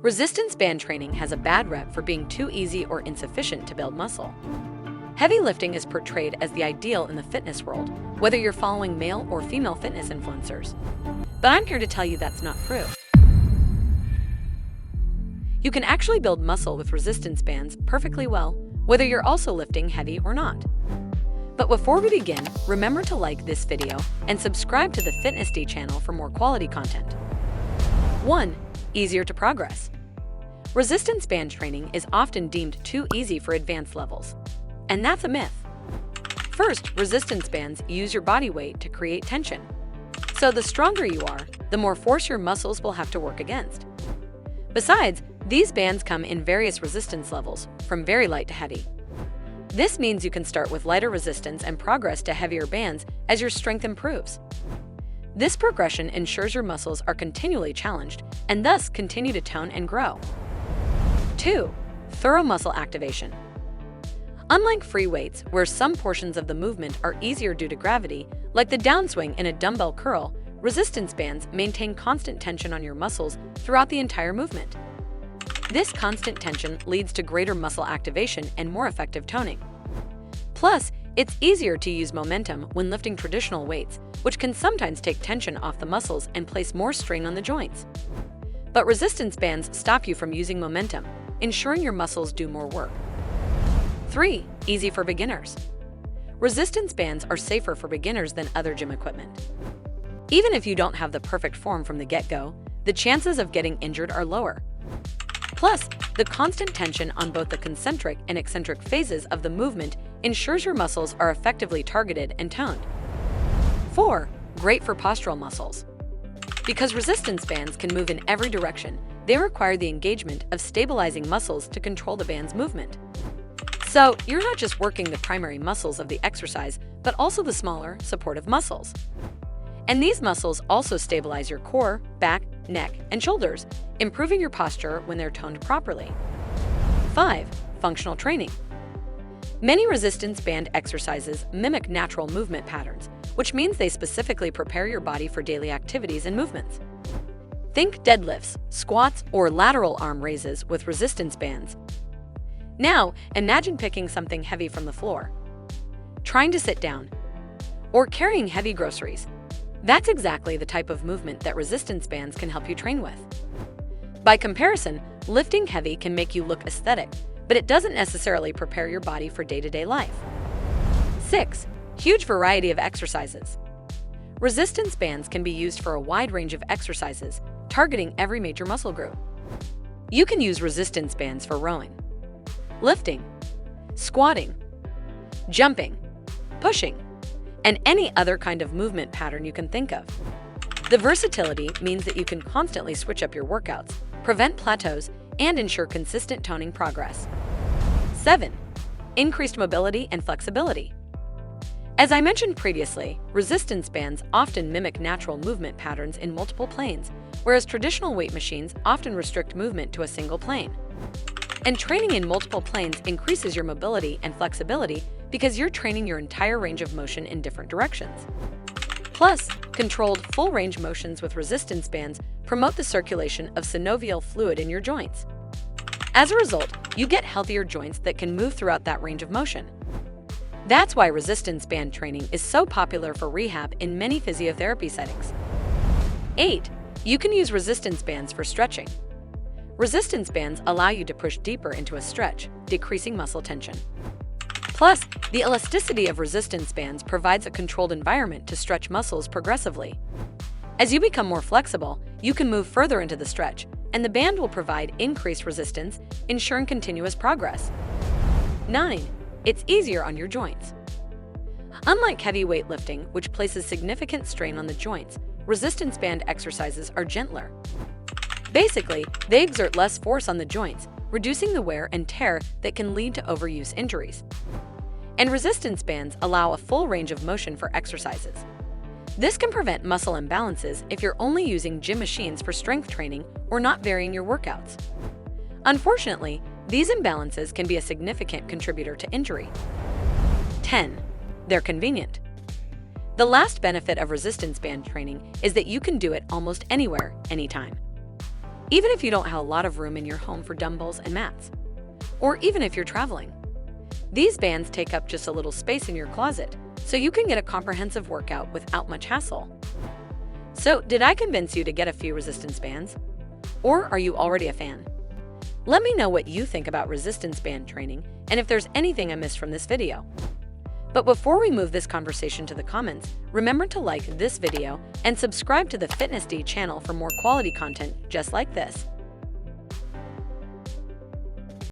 Resistance band training has a bad rep for being too easy or insufficient to build muscle. Heavy lifting is portrayed as the ideal in the fitness world, whether you're following male or female fitness influencers. But I'm here to tell you that's not true. You can actually build muscle with resistance bands perfectly well, whether you're also lifting heavy or not. But before we begin, remember to like this video and subscribe to the Fitness D channel for more quality content. 1. Easier to progress. Resistance band training is often deemed too easy for advanced levels. And that's a myth. First, resistance bands use your body weight to create tension. So the stronger you are, the more force your muscles will have to work against. Besides, these bands come in various resistance levels, from very light to heavy. This means you can start with lighter resistance and progress to heavier bands as your strength improves. This progression ensures your muscles are continually challenged and thus continue to tone and grow. 2. Thorough muscle activation. Unlike free weights, where some portions of the movement are easier due to gravity, like the downswing in a dumbbell curl, resistance bands maintain constant tension on your muscles throughout the entire movement. This constant tension leads to greater muscle activation and more effective toning. Plus, it's easier to use momentum when lifting traditional weights, which can sometimes take tension off the muscles and place more strain on the joints. But resistance bands stop you from using momentum, ensuring your muscles do more work. 3. Easy for beginners. Resistance bands are safer for beginners than other gym equipment. Even if you don't have the perfect form from the get-go, the chances of getting injured are lower. Plus, the constant tension on both the concentric and eccentric phases of the movement ensures your muscles are effectively targeted and toned. 4. Great for postural muscles. Because resistance bands can move in every direction, they require the engagement of stabilizing muscles to control the band's movement. So, you're not just working the primary muscles of the exercise, but also the smaller, supportive muscles. And these muscles also stabilize your core, back, neck, and shoulders, improving your posture when they're toned properly. 5. Functional training. Many resistance band exercises mimic natural movement patterns, which means they specifically prepare your body for daily activities and movements. Think deadlifts, squats, or lateral arm raises with resistance bands. Now, imagine picking something heavy from the floor, trying to sit down, or carrying heavy groceries. That's exactly the type of movement that resistance bands can help you train with. By comparison, lifting heavy can make you look aesthetic, but it doesn't necessarily prepare your body for day-to-day life. 6. Huge variety of exercises. Resistance bands can be used for a wide range of exercises, targeting every major muscle group. You can use resistance bands for rowing, lifting, squatting, jumping, pushing, and any other kind of movement pattern you can think of. The versatility means that you can constantly switch up your workouts, prevent plateaus, and ensure consistent toning progress. 7. Increased mobility and flexibility. As I mentioned previously, resistance bands often mimic natural movement patterns in multiple planes, whereas traditional weight machines often restrict movement to a single plane. And training in multiple planes increases your mobility and flexibility because you're training your entire range of motion in different directions. Plus, controlled full-range motions with resistance bands promote the circulation of synovial fluid in your joints. As a result, you get healthier joints that can move throughout that range of motion. That's why resistance band training is so popular for rehab in many physiotherapy settings. 8. You can use resistance bands for stretching. Resistance bands allow you to push deeper into a stretch, decreasing muscle tension. Plus, the elasticity of resistance bands provides a controlled environment to stretch muscles progressively. As you become more flexible, you can move further into the stretch, and the band will provide increased resistance, ensuring continuous progress. 9. It's easier on your joints. Unlike heavy weightlifting, which places significant strain on the joints, resistance band exercises are gentler. Basically, they exert less force on the joints, reducing the wear and tear that can lead to overuse injuries. And resistance bands allow a full range of motion for exercises. This can prevent muscle imbalances if you're only using gym machines for strength training or not varying your workouts. Unfortunately, these imbalances can be a significant contributor to injury. 10. They're convenient. The last benefit of resistance band training is that you can do it almost anywhere, anytime. even if you don't have a lot of room in your home for dumbbells and mats, or even if you're traveling. These bands take up just a little space in your closet, so you can get a comprehensive workout without much hassle. So, did I convince you to get a few resistance bands? Or are you already a fan? Let me know what you think about resistance band training and if there's anything I missed from this video. But before we move this conversation to the comments, remember to like this video and subscribe to the Fitness D channel for more quality content just like this.